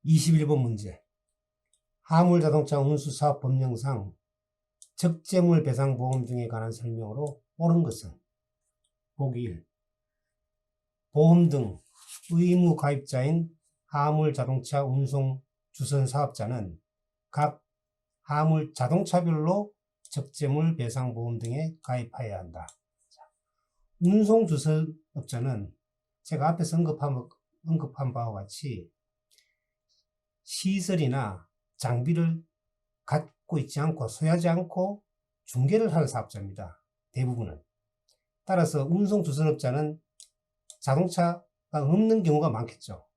21번 문제. 화물자동차 운수사업 법령상 적재물 배상보험 등에 관한 설명으로 옳은 것은 보기 1. 보험 등 의무 가입자인 화물자동차 운송 주선 사업자는 각 화물자동차별로 적재물 배상보험 등에 가입하여야 한다. 운송 주선업자는 제가 앞에서 언급한 바와 같이 시설이나 장비를 갖고 있지 않고 소유하지 않고 중개를 하는 사업자입니다. 대부분은. 따라서 운송 주선업자는 자동차가 없는 경우가 많겠죠.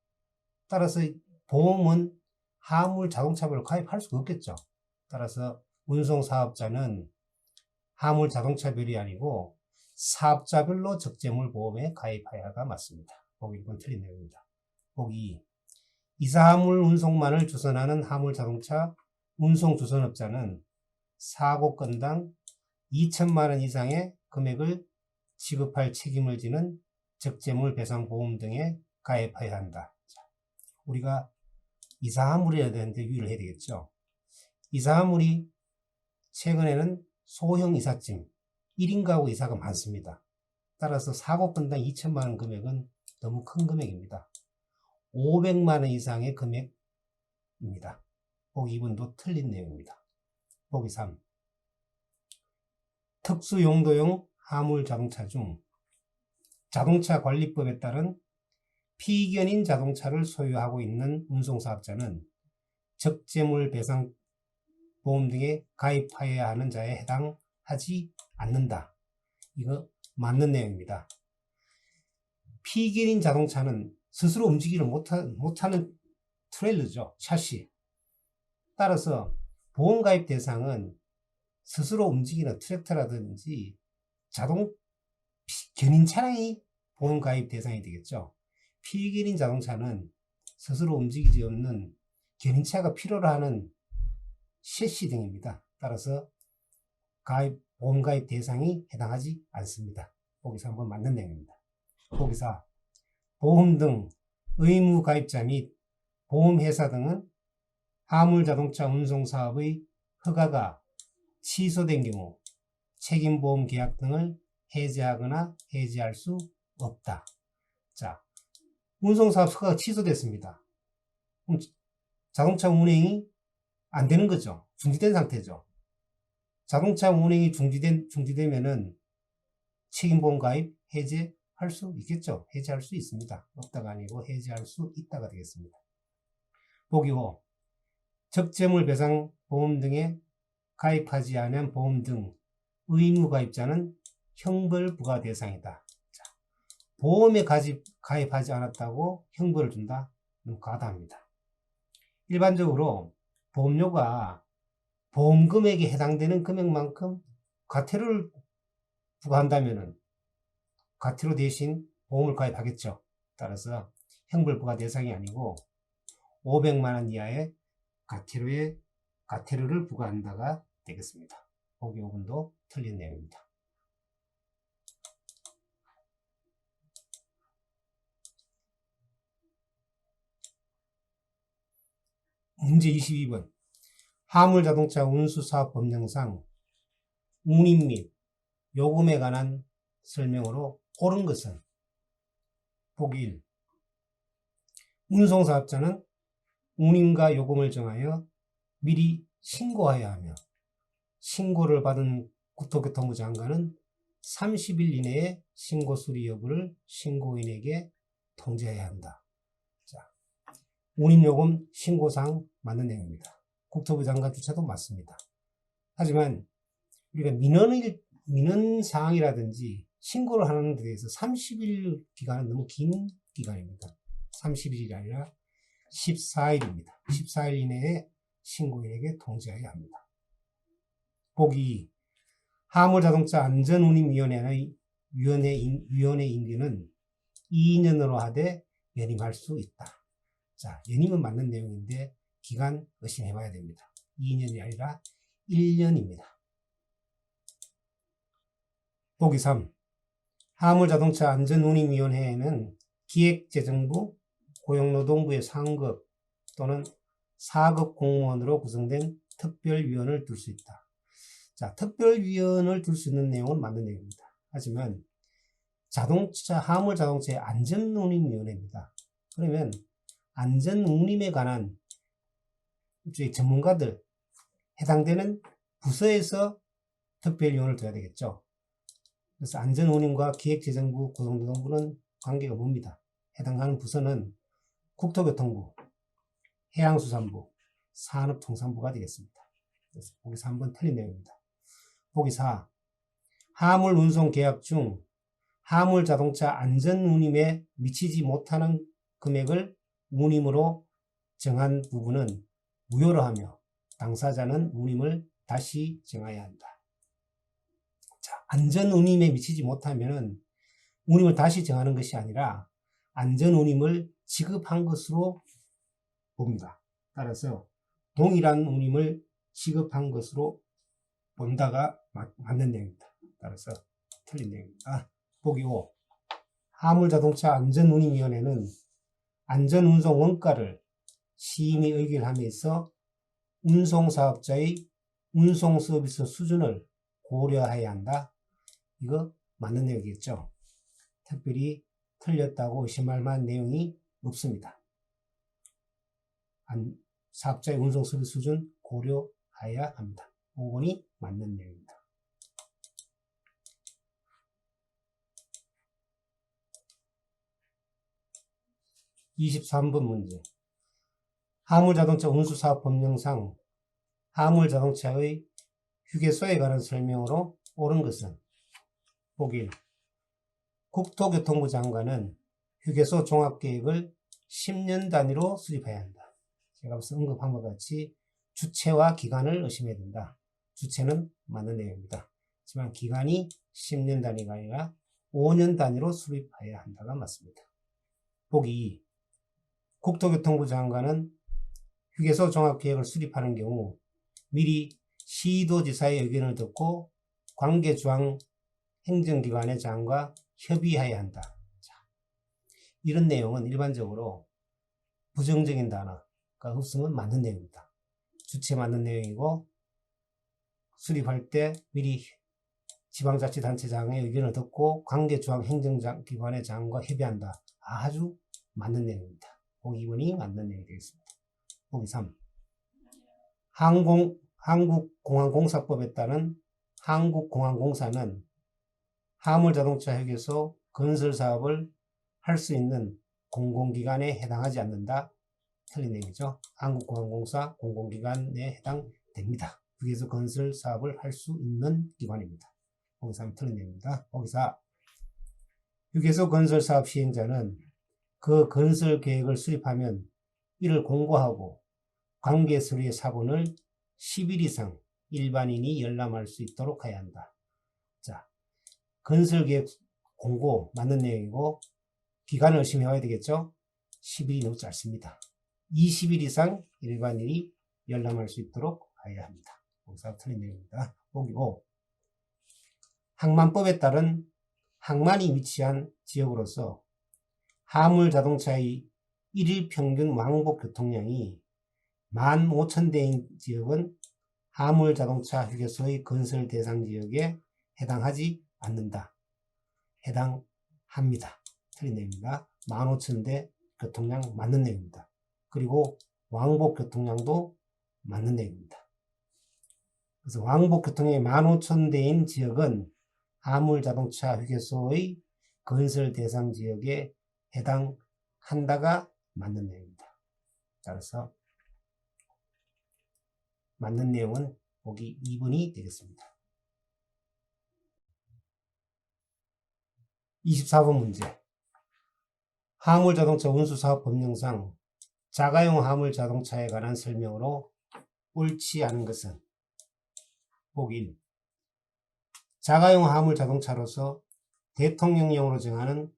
따라서 보험은 화물 자동차별로 가입할 수가 없겠죠. 따라서 운송 사업자는 화물 자동차별이 아니고 사업자별로 적재물 보험에 가입하여야가 맞습니다. 보기 1번 틀린 내용입니다. 보기 2. 이사화물 운송만을 주선하는 화물 자동차 운송 주선업자는 사고 건당 2천만 원 이상의 금액을 지급할 책임을 지는 적재물 배상 보험 등에 가입해야 한다. 우리가 이사화물이라야 되는데 유의를 해야 되겠죠. 이사화물이 최근에는 소형 이삿짐 1인 가구 이사가 많습니다. 따라서 사고 건당 2천만 원 금액은 너무 큰 금액입니다. 500만 원 이상의 금액입니다. 보기 2번도 틀린 내용입니다. 보기 3. 특수용도용 화물 자동차 중 자동차 관리법에 따른 피견인 자동차를 소유하고 있는 운송사업자는 적재물 배상 보험 등에 가입하여야 하는 자에 해당하지 않는다. 이거 맞는 내용입니다. 피견인 자동차는 스스로 움직이를 못하는 트레일러죠. 샤시. 따라서 보험 가입 대상은 스스로 움직이는 트랙터라든지 견인 차량이 보험 가입 대상이 되겠죠. 피견인 자동차는 스스로 움직이지 않는 견인차가 필요로 하는 셰시 등입니다. 따라서 보험 가입 대상이 해당하지 않습니다. 보기 3번 맞는 내용입니다. 보기 4. 보험 등 의무 가입자 및 보험회사 등은 화물자동차 운송사업의 허가가 취소된 경우 책임보험 계약 등을 해지하거나 해지할 수 없다. 자, 운송사업 허가가 취소됐습니다. 그럼 자동차 운행이 안 되는 거죠. 중지된 상태죠. 자동차 운행이 중지되면은 책임보험 가입 해제할 수 있겠죠. 해제할 수 있습니다. 없다가 아니고 해제할 수 있다가 되겠습니다. 보기 5. 적재물 배상 보험 등에 가입하지 않은 보험 등 의무 가입자는 형벌 부과 대상이다. 자, 보험에 가입하지 않았다고 형벌을 준다? 너무 과다합니다. 일반적으로 보험료가 보험 금액에 해당되는 금액만큼 과태료를 부과한다면 과태료 대신 보험을 가입하겠죠. 따라서 형벌 부과 대상이 아니고 500만 원 이하의 과태료를 부과한다가 되겠습니다. 보기 5번도 틀린 내용입니다. 문제 22번. 화물자동차 운수사업 법령상 운임 및 요금에 관한 설명으로 옳은 것은 보기 1. 운송사업자는 운임과 요금을 정하여 미리 신고해야 하며 신고를 받은 국토교통부 장관은 30일 이내에 신고 수리 여부를 신고인에게 통지해야 한다. 자, 운임요금 신고상 맞는 내용입니다. 국토부 장관 주차도 맞습니다. 하지만 우리가 민원 사항이라든지 신고를 하는 데 대해서 30일 기간은 너무 긴 기간입니다. 30일이 아니라 14일입니다. 14일 이내에 신고인에게 통지해야 합니다. 보기 2. 화물자동차 안전운임위원회 임기는 2년으로 하되 연임할 수 있다. 자, 연임은 맞는 내용인데 기간 의심해봐야 됩니다. 2년이 아니라 1년입니다. 보기 3. 화물자동차 안전운임위원회에는 기획재정부, 고용노동부의 상급 또는 4급 공무원으로 구성된 특별위원을 둘 수 있다. 자, 특별위원을 둘 수 있는 내용은 맞는 내용입니다. 하지만 화물 자동차의 안전운임위원회입니다. 그러면 안전운임에 관한 일종의 전문가들, 해당되는 부서에서 특별위원을 둬야 되겠죠. 그래서 안전운임과 기획재정부, 고용노동부는 관계가 뭡니다. 해당하는 부서는 국토교통부, 해양수산부, 산업통상부가 되겠습니다. 그래서 보기 3번 틀린 내용입니다. 보기 4. 화물 운송 계약 중 화물 자동차 안전운임에 미치지 못하는 금액을 운임으로 정한 부분은 무효로 하며 당사자는 운임을 다시 정해야 한다. 자, 안전운임에 미치지 못하면 운임을 다시 정하는 것이 아니라 안전운임을 지급한 것으로 봅니다. 따라서 동일한 운임을 지급한 것으로 본다가 맞는 내용입니다. 따라서 틀린 내용입니다. 보기 5. 화물자동차 안전운임위원회는 안전운송 원가를 심의 의결함에 있어 운송사업자의 운송서비스 수준을 고려해야 한다. 이거 맞는 내용이겠죠. 특별히 틀렸다고 의심할 만한 내용이 없습니다. 사업자의 운송서비스 수준 고려해야 합니다. 5번이 맞는 내용입니다. 23번 문제. 화물자동차 운수사업 법령상 화물자동차의 휴게소에 관한 설명으로 옳은 것은 보기 1. 국토교통부 장관은 휴게소 종합계획을 10년 단위로 수립해야 한다. 제가 앞서 언급한 것 같이 주체와 기간을 의심해야 된다. 주체는 맞는 내용입니다. 하지만 기간이 10년 단위가 아니라 5년 단위로 수립해야 한다가 맞습니다. 보기 2. 국토교통부 장관은 휴게소 종합계획을 수립하는 경우 미리 시도지사의 의견을 듣고 관계주항 행정기관의 장과 협의해야 한다. 자, 이런 내용은 일반적으로 부정적인 단어가 없으면 맞는 내용입니다. 주체 맞는 내용이고 수립할 때 미리 지방자치단체장의 의견을 듣고 관계주항 행정기관의 장과 협의한다. 아주 맞는 내용입니다. 보기 2번이 맞는 내용이 되겠습니다. 보기 3. 한국공항공사법에 따른 한국공항공사는 화물자동차 휴게소 건설 사업을 할 수 있는 공공기관에 해당하지 않는다. 틀린 내용이죠. 한국공항공사 공공기관에 해당됩니다. 휴게소 건설 사업을 할 수 있는 기관입니다. 보기 3 틀린 내용입니다. 보기 4. 휴게소 건설 사업 시행자는 그 건설 계획을 수립하면 이를 공고하고 관계 서류의 사본을 10일 이상 일반인이 열람할 수 있도록 해야 한다. 자, 건설계획 공고 맞는 내용이고 기간을 열심히 해야 되겠죠. 10일이 너무 짧습니다. 20일 이상 일반인이 열람할 수 있도록 해야 합니다. 거기서 틀린 내용입니다. 보기 5. 항만법에 따른 항만이 위치한 지역으로서 화물자동차의 1일 평균 왕복 교통량이 15,000대인 지역은 화물자동차 휴게소의 건설 대상 지역에 해당하지 않는다. 해당합니다. 틀린 내용입니다. 15,000대 교통량 맞는 내용입니다. 그리고 왕복 교통량도 맞는 내용입니다. 그래서 왕복 교통량이 15,000대인 지역은 화물자동차 휴게소의 건설 대상 지역에 해당한다가 맞는 내용입니다. 따라서 맞는 내용은 보기 2번이 되겠습니다. 24번 문제. 화물자동차 운수사업 법령상 자가용 화물자동차에 관한 설명으로 옳지 않은 것은 보기 1. 자가용 화물자동차로서 대통령령으로 정하는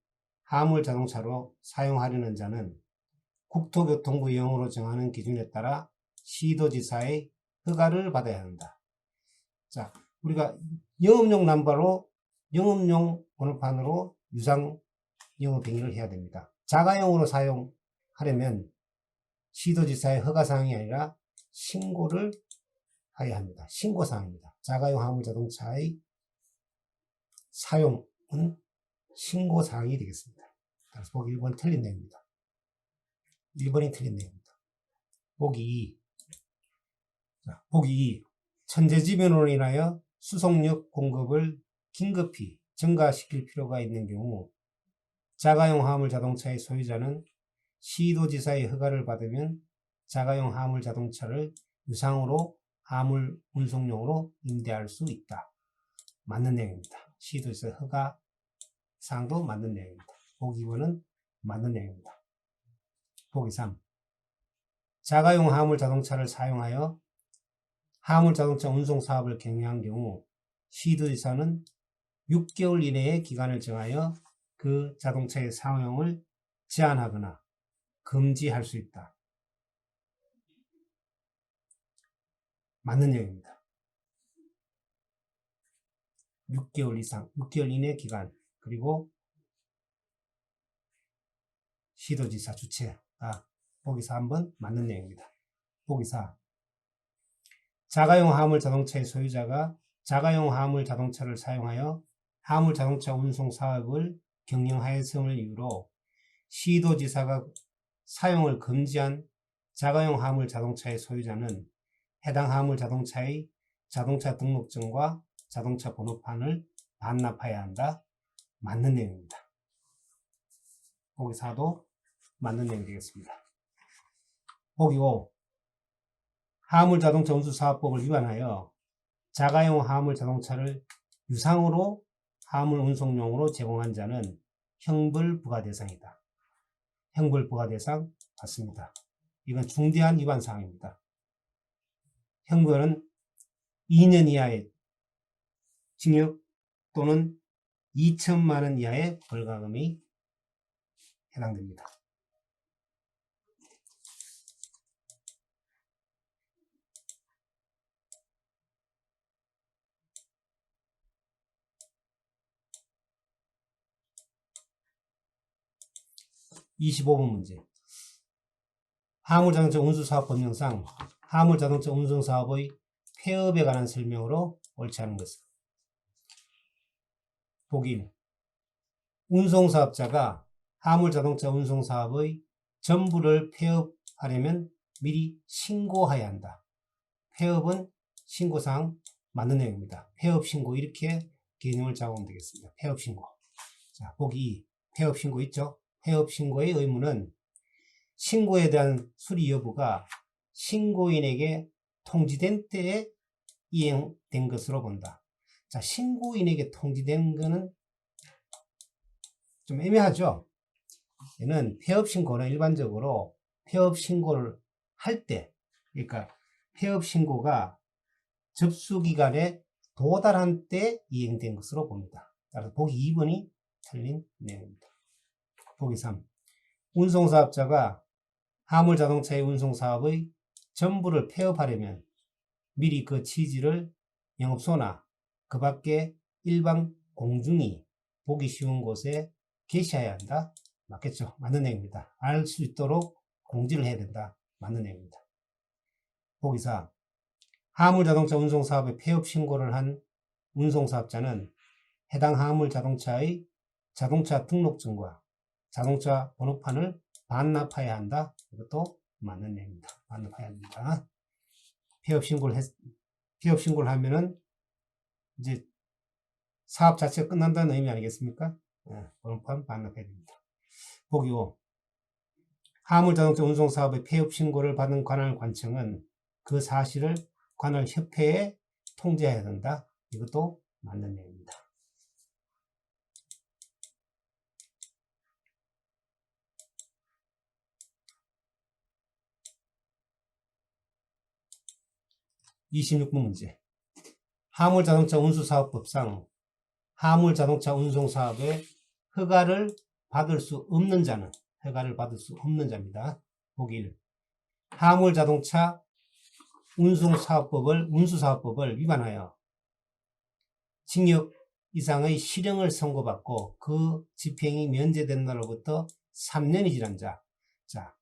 화물자동차로 사용하려는 자는 국토교통부령으로 정하는 기준에 따라 시도지사의 허가를 받아야 한다. 자, 우리가 영업용 남바로 영업용 번호판으로 유상 영업 행위를 해야 됩니다. 자가용으로 사용하려면 시도지사의 허가사항이 아니라 신고를 하여야 합니다. 신고사항입니다. 자가용 화물자동차의 사용은 신고사항이 되겠습니다. 그래서 보기 1번 틀린 내용입니다. 1번이 틀린 내용입니다. 보기 2. 자, 보기 2. 천재지변으로 인하여 수송력 공급을 긴급히 증가시킬 필요가 있는 경우 자가용 화물자동차의 소유자는 시도지사의 허가를 받으면 자가용 화물자동차를 유상으로 화물 운송용으로 임대할 수 있다. 맞는 내용입니다. 시도지사의 허가 사항도 맞는 내용입니다. 보기 2번은 맞는 내용입니다. 보기 3. 자가용 화물자동차를 사용하여 화물자동차 운송사업을 경영한 경우 시도지사는 6개월 이내의 기간을 정하여 그 자동차의 사용을 제한하거나 금지할 수 있다. 맞는 내용입니다. 6개월 이상, 6개월 이내 기간, 그리고 시도지사 주체가 보기 3번 맞는 내용입니다. 보기 4. 자가용 화물 자동차의 소유자가 자가용 화물 자동차를 사용하여 화물 자동차 운송 사업을 경영하였음을 이유로 시도지사가 사용을 금지한 자가용 화물 자동차의 소유자는 해당 화물 자동차의 자동차 등록증과 자동차 번호판을 반납해야 한다. 맞는 내용입니다. 보기 4도 맞는 내용이 되겠습니다. 보기 5. 화물자동차 운수사업법을 위반하여 자가용 화물자동차를 유상으로 화물 운송용으로 제공한 자는 형벌부과 대상이다. 형벌부과 대상 맞습니다. 이건 중대한 위반 사항입니다. 형벌은 2년 이하의 징역 또는 2천만 원 이하의 벌금이 해당됩니다. (25번) 문제. 화물자동차 운수사업 법령상 화물자동차 운송사업의 폐업에 관한 설명으로 옳지 않은 것은 보기 1. 운송사업자가 화물자동차 운송사업의 전부를 폐업하려면 미리 신고해야 한다. 폐업은 신고사항 맞는 내용입니다. 폐업신고 이렇게 개념을 잡으면 되겠습니다. 폐업신고. 자, 보기 2. 폐업신고 있죠? 폐업신고의 의무는 신고에 대한 수리 여부가 신고인에게 통지된 때에 이행된 것으로 본다. 자, 신고인에게 통지된 거는 좀 애매하죠? 얘는 폐업신고는 일반적으로 폐업신고를 할 때, 그러니까 폐업신고가 접수기간에 도달한 때 이행된 것으로 봅니다. 따라서 보기 2번이 틀린 내용입니다. 보기 3. 운송사업자가 화물자동차의 운송사업의 전부를 폐업하려면 미리 그 취지를 영업소나 그 밖에 일반 공중이 보기 쉬운 곳에 게시해야 한다. 맞겠죠? 맞는 내용입니다. 알 수 있도록 공지를 해야 된다. 맞는 내용입니다. 보기 4. 화물자동차 운송사업의 폐업 신고를 한 운송사업자는 해당 화물자동차의 자동차 등록증과 자동차 번호판을 반납해야 한다. 이것도 맞는 내용입니다. 반납해야 합니다. 폐업 신고를 하면은 이제 사업 자체가 끝난다는 의미 아니겠습니까? 번호판 반납해야 됩니다. 보기 5. 화물자동차 운송사업의 폐업 신고를 받은 관할 관청은 그 사실을 관할 협회에 통지해야 된다. 이것도 맞는 내용입니다. (26번) 문제. 화물자동차 운수사업법상 화물자동차 운송사업의 허가를 받을 수 없는 자는 자입니다. 보기 1. 화물자동차 운수사업법을 위반하여 징역 이상의 실형을 선고받고 그 집행이 면제된 날로부터 3년이 지난 자. 자,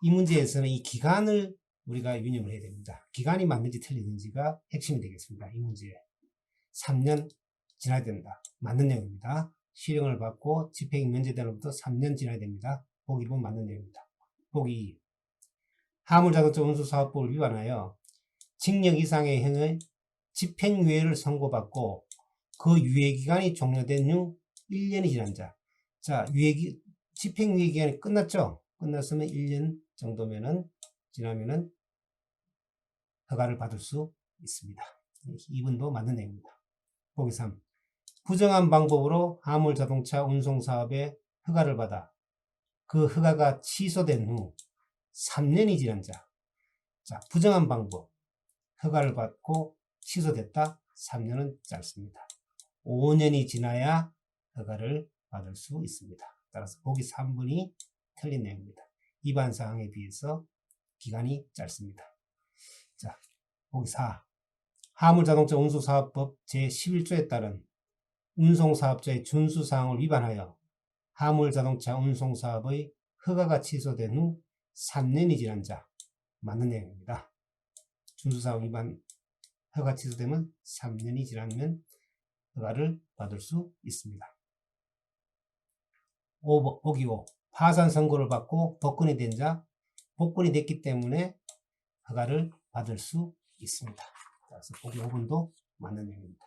이 문제에서는 이 기간을 우리가 유념을 해야 됩니다. 기간이 맞는지 틀리는지가 핵심이 되겠습니다. 이 문제에 3년 지나야 된다. 맞는 내용입니다. 실형을 받고 집행이 면제되로부터 3년 지나야 됩니다. 보기 1번 맞는 내용입니다. 보기 2. 화물자동차 운수사업법을 위반하여 징역 이상의 형의 집행유예를 선고받고 그 유예기간이 종료된 후 1년이 지난 자. 자, 집행유예기간이 끝났죠? 끝났으면 1년 정도면은, 지나면은 허가를 받을 수 있습니다. 2번도 맞는 내용입니다. 보기 3. 부정한 방법으로 화물자동차 운송사업에 허가를 받아 그 허가가 취소된 후 3년이 지난 자. 자, 부정한 방법. 허가를 받고 취소됐다. 3년은 짧습니다. 5년이 지나야 허가를 받을 수 있습니다. 따라서 보기 3번이 틀린 내용입니다. 위반 사항에 비해서 기간이 짧습니다. 자, 보기 4. 화물자동차 운수사업법 제11조에 따른 운송사업자의 준수사항을 위반하여 화물자동차 운송사업의 허가가 취소된 후 3년이 지난 자. 맞는 내용입니다. 준수사항 위반 허가 취소되면 3년이 지나면 허가를 받을 수 있습니다. 보기 5. 파산 선고를 받고 복권이 된 자, 복권이 됐기 때문에 허가를 받을 수 있습니다. 그래서 보기 5번도 맞는 내용입니다.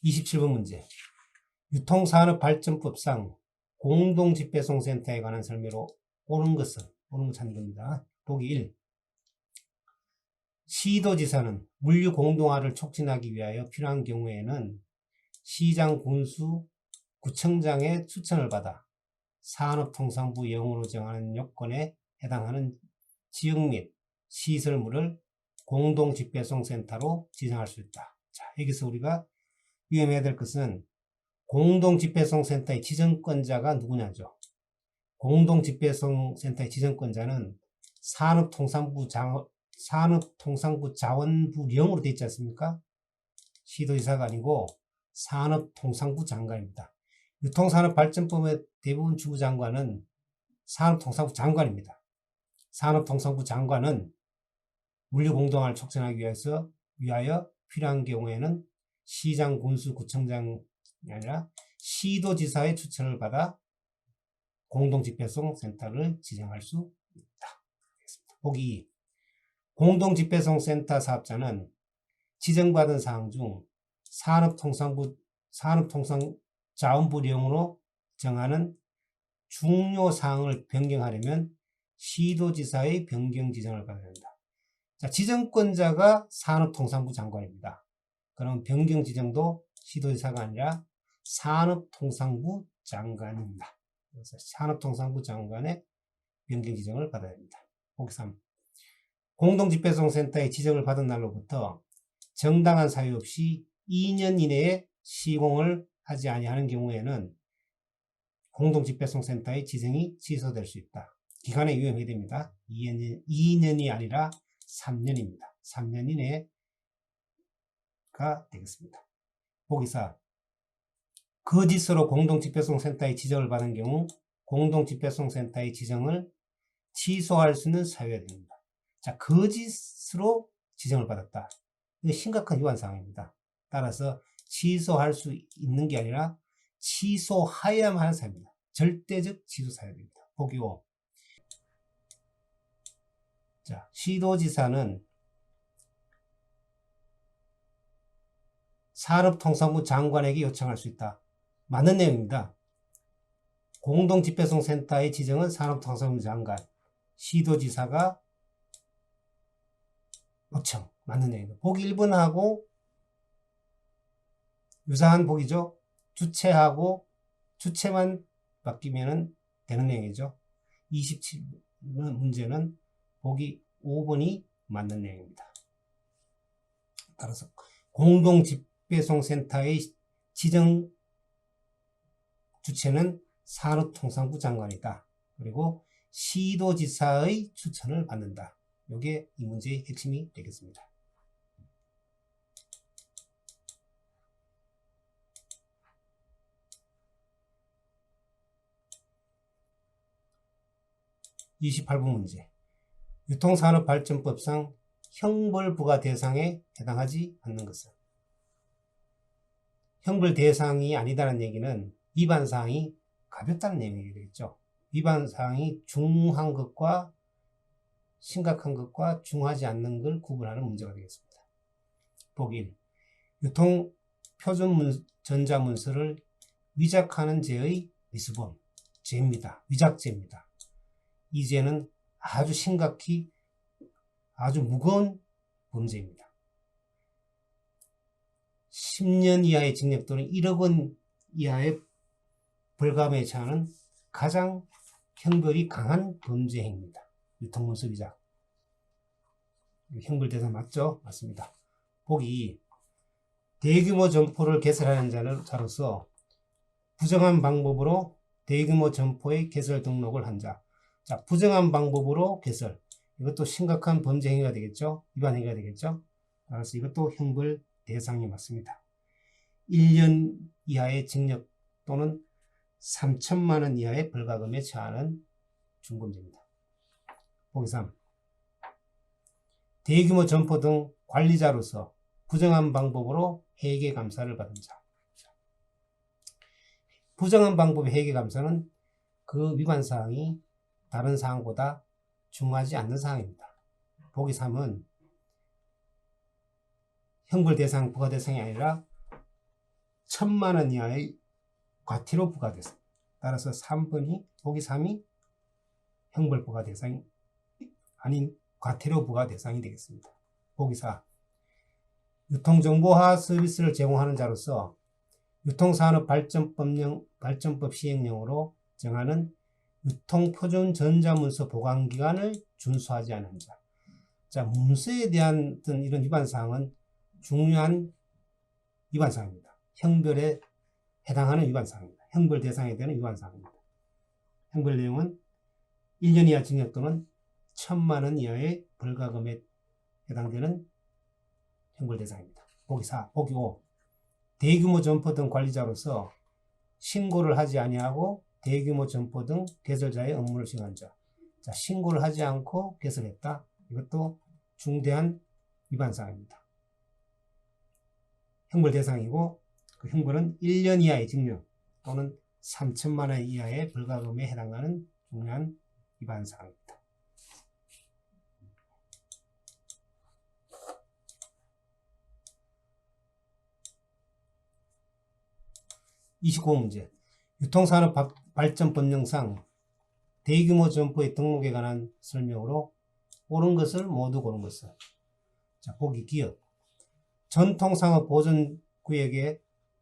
(27번) 문제. 유통산업발전법상 공동집배송센터에 관한 설명으로 옳은 거 찾는 겁니다. 보기 1. 시도지사는 물류 공동화를 촉진하기 위하여 필요한 경우에는 시장, 군수, 구청장의 추천을 받아 산업통상부 영으로 정하는 요건에 해당하는 지역 및 시설물을 공동집배송센터로 지정할 수 있다. 자, 여기서 우리가 유념해야 될 것은 공동집배송센터의 지정권자가 누구냐죠. 공동집배송센터의 지정권자는 산업통상부 자원부령으로 되어 있지 않습니까? 시도지사가 아니고 산업통상부 장관입니다. 유통산업발전법의 대부분 주무장관은 산업통상부 장관입니다. 산업통상부 장관은 물류공동화를 촉진하기 위하여 필요한 경우에는 시장, 군수, 구청장이 아니라 시도지사의 추천을 받아 공동집배송센터를 지정할 수 있다. 보기 2. 공동집배송센터 사업자는 지정받은 사항 중 산업통상자원부령으로 정하는 중요 사항을 변경하려면 시도지사의 변경 지정을 받아야 합니다. 자, 지정권자가 산업통상부 장관입니다. 그럼 변경 지정도 시도지사가 아니라 산업통상부 장관입니다. 그래서 산업통상부 장관의 변경 지정을 받아야 합니다. 보기 3. 공동집배송센터의 지정을 받은 날로부터 정당한 사유 없이 2년 이내에 시공을 하지 아니하는 경우에는 공동집배송센터의 지정이 취소될 수 있다. 기간에 유념해야 됩니다. 2년이 아니라 3년입니다. 3년 이내가 되겠습니다. 보기 4. 거짓으로 공동집배송센터의 지정을 받은 경우 공동집배송센터의 지정을 취소할 수 있는 사유가 됩니다. 자, 거짓으로 지정을 받았다. 이거 심각한 위반사항입니다. 따라서 취소할 수 있는 게 아니라 취소하여야만 하는 사유입니다. 절대적 취소 사유입니다. 보기 5. 자, 시도지사는 산업통상부 장관에게 요청할 수 있다. 맞는 내용입니다. 공동집배송센터의 지정은 산업통상부 장관, 시도지사가 요청. 맞는 내용입니다. 보기 1번하고 유사한 보기죠. 주체만 바뀌면 되는 내용이죠. 27번 문제는 보기 5번이 맞는 내용입니다. 따라서 공동집배송센터의 지정 주체는 산업통상부 장관이다. 그리고 시도지사의 추천을 받는다. 이게 이 문제의 핵심이 되겠습니다. (28번) 문제. 유통산업발전법상 형벌 부과 대상에 해당하지 않는 것은? 형벌 대상이 아니다는 얘기는 위반사항이 가볍다는 얘기가 되겠죠. 위반사항이 중한 것과 심각한 것과 중하지 않는 걸 구분하는 문제가 되겠습니다. 보기 1. 유통 표준 전자문서를 위작하는 죄의 미수범, 죄입니다. 위작죄입니다. 이 죄는 아주 심각히 아주 무거운 범죄입니다. 10년 이하의 징역 또는 1억 원 이하의 벌금에 처하는 가장 형벌이 강한 범죄 행위입니다. 유통문서 위작. 형벌 대상 맞죠? 맞습니다. 보기 2. 대규모 점포를 개설하는 자로서 부정한 방법으로 대규모 점포의 개설 등록을 한 자. 자, 부정한 방법으로 개설. 이것도 심각한 범죄 행위가 되겠죠? 위반 행위가 되겠죠? 따라서 이것도 형벌 대상이 맞습니다. 1년 이하의 징역 또는 3천만 원 이하의 벌금에 처하는 중범죄입니다. 보기 3. 대규모 점포 등 관리자로서 부정한 방법으로 회계 감사를 받은 자. 부정한 방법의 회계 감사는 그 위반 사항이 다른 사항보다 중하지 않는 사항입니다. 보기 3은 형벌 대상, 부과 대상이 아니라 1,000만 원 이하의 과태료 부과 대상. 따라서 3번이, 보기 3이 형벌 부과 대상이 아닌 과태료 부과 대상이 되겠습니다. 보기 4. 유통정보화 서비스를 제공하는 자로서 유통산업발전법 시행령으로 정하는 유통표준 전자문서 보관기간을 준수하지 않은 자. 자, 문서에 대한 어떤 이런 위반사항은 중요한 위반사항입니다. 형벌에 해당하는 위반사항입니다. 형벌 대상에 대한 위반사항입니다. 형벌 내용은 1년 이하 징역 또는 1,000만 원 이하의 벌금에 해당되는 형벌 대상입니다. 보기 4. 보기 5. 대규모 점포 등 관리자로서 신고를 하지 아니하고 대규모 점포 등 개설자의 업무를 수행한 자. 자, 신고를 하지 않고 개설했다. 이것도 중대한 위반사항입니다. 형벌 대상이고 그 형벌은 1년 이하의 징역 또는 3천만 원 이하의 벌금에 해당하는 중요한 위반사항입니다. 29문제. 유통산업발전법령상 대규모 점포의 등록에 관한 설명으로 옳은 것을 모두 고른 것은? 자, 보기 기업. 전통상업보존구역에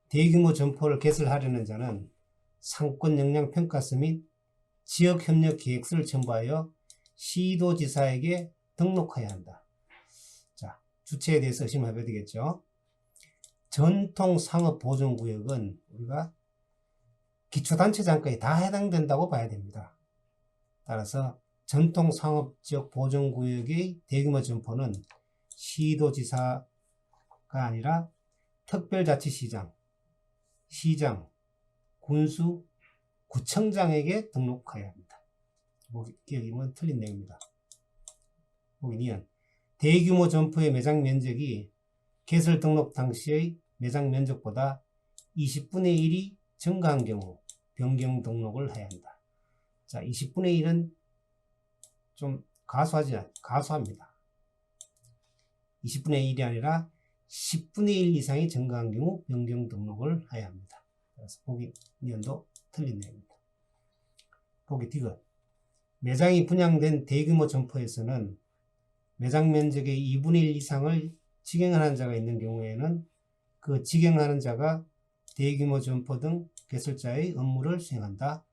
대규모 점포를 개설하려는 자는 상권 영향 평가서 및 지역협력 계획서를 첨부하여 시도지사에게 등록해야 한다. 자, 주체에 대해서 의심을 해봐야 되겠죠. 전통상업보존구역은 우리가 기초단체장까지 다 해당된다고 봐야 됩니다. 따라서 전통상업지역 보존구역의 대규모 점포는 시도지사가 아니라 특별자치시장, 시장, 군수, 구청장에게 등록해야 합니다. 기억이면 틀린 내용입니다. 보기 2는 대규모 점포의 매장 면적이 개설 등록 당시의 매장 면적보다 20분의 1이 증가한 경우 변경 등록을 해야 한다. 자, 20분의 1은 좀 가소합니다. 20분의 1이 아니라 10분의 1 이상이 증가한 경우 변경 등록을 해야 합니다. 그래서 보기 니은도 틀린 내용입니다. 보기 디귿. 매장이 분양된 대규모 점포에서는 매장 면적의 2분의 1 이상을 직행하는 자가 있는 경우에는 그 직행하는 자가 대규모 점포 등 개설자의 업무를 수행한다.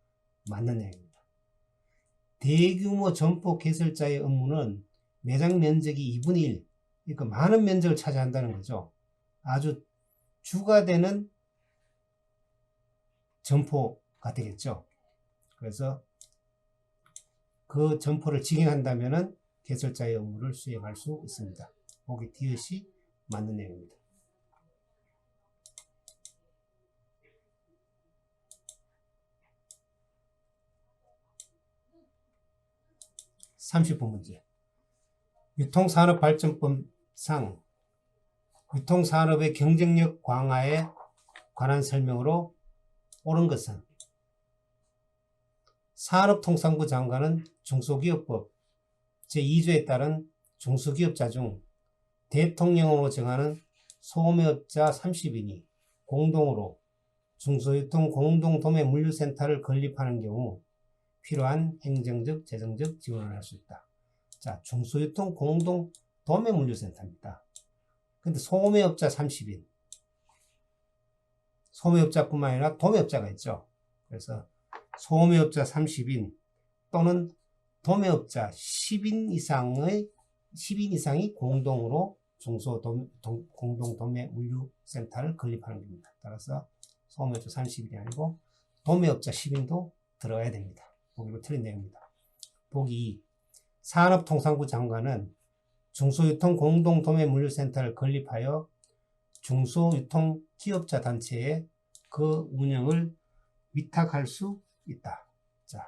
맞는 내용입니다. 대규모 점포 개설자의 업무는 매장 면적이 2분의 1, 그러니까 많은 면적을 차지한다는 거죠. 아주 주가 되는 점포가 되겠죠. 그래서 그 점포를 직행한다면은 개설자의 업무를 수행할 수 있습니다. 보기 디귿이 맞는 내용입니다. 30번 문제. 유통산업발전법상 유통산업의 경쟁력 강화에 관한 설명으로 옳은 것은 산업통상부 장관은 중소기업법 제2조에 따른 중소기업자 중 대통령으로 정하는 소매업자 30인이 공동으로 중소유통 공동도매물류센터를 건립하는 경우 필요한 행정적, 재정적 지원을 할 수 있다. 자, 중소유통 공동도매물류센터입니다. 근데 소매업자 30인. 소매업자뿐만 아니라 도매업자가 있죠. 그래서 소매업자 30인 또는 도매업자 10인 이상이 공동으로 공동도매물류센터를 건립하는 겁니다. 따라서 소매업자 30인이 아니고 도매업자 10인도 들어가야 됩니다. 보기로 틀린 내용입니다. 보기 2. 산업통상부 장관은 중소유통 공동도매물류센터를 건립하여 중소유통기업자 단체에 그 운영을 위탁할 수 있다. 자,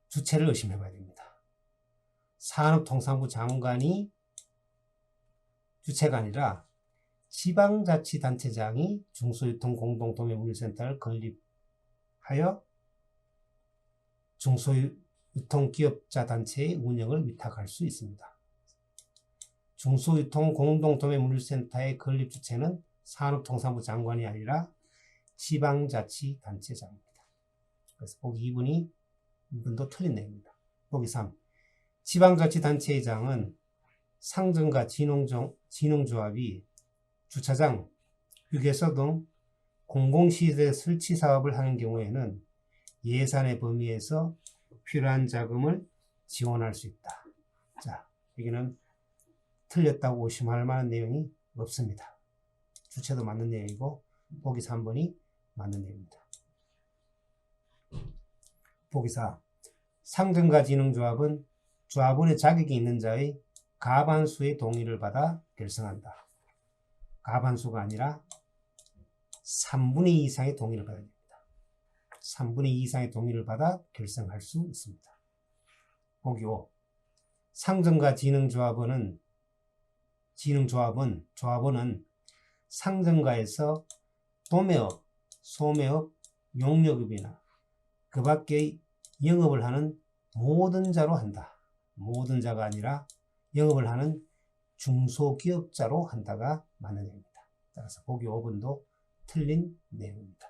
주체를 의심해 봐야 됩니다. 산업통상부 장관이 주체가 아니라 지방자치단체장이 중소유통 공동도매물류센터를 건립하여 중소유통기업자 단체의 운영을 위탁할 수 있습니다. 중소유통 공동도매물류센터의 건립 주체는 산업통상부 장관이 아니라 지방자치단체장입니다. 그래서 보기 2번도 틀린 내용입니다. 보기 3. 지방자치단체장은 상점과 진흥조합이 주차장, 휴게소 등 공공시설 설치 사업을 하는 경우에는 예산의 범위에서 필요한 자금을 지원할 수 있다. 자, 여기는 틀렸다고 의심할 만한 내용이 없습니다. 주체도 맞는 내용이고 보기 3번이 맞는 내용입니다. 보기 4. 상점과 진흥조합은 조합원의 자격이 있는 자의 과반수의 동의를 받아 결성한다. 과반수가 아니라 3분의 2 이상의 동의를 받아야 됩니다. 3분의 2 이상의 동의를 받아 결성할 수 있습니다. 보기 5. 상점과 진흥조합원은 상점가에서 도매업, 소매업, 용역업이나 그 밖의 영업을 하는 모든 자로 한다. 모든 자가 아니라 영업을 하는 중소기업자로 한다가 맞는 내용입니다. 따라서 보기 5번도 틀린 내용입니다.